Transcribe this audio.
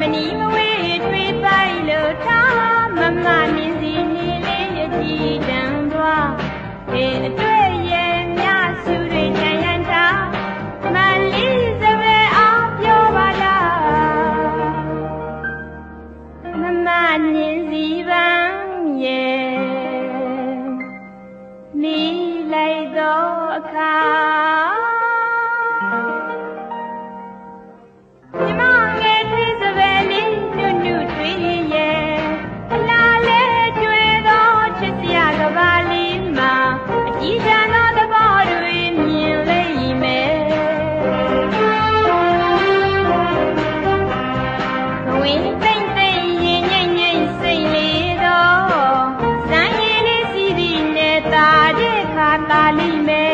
မနီမဝေးထွေးပိုက်လို့ထားမမမြင်စီနေလေးရကြည်တန်သွားအတွေ့ရဲ့မြစုတွေချမ်းရန်တာမလေးစပယ်အောင်ပြောပါလားမမမြင်စီပန်းရဲ့နေလိုက်တော့အခါတာလီမဲ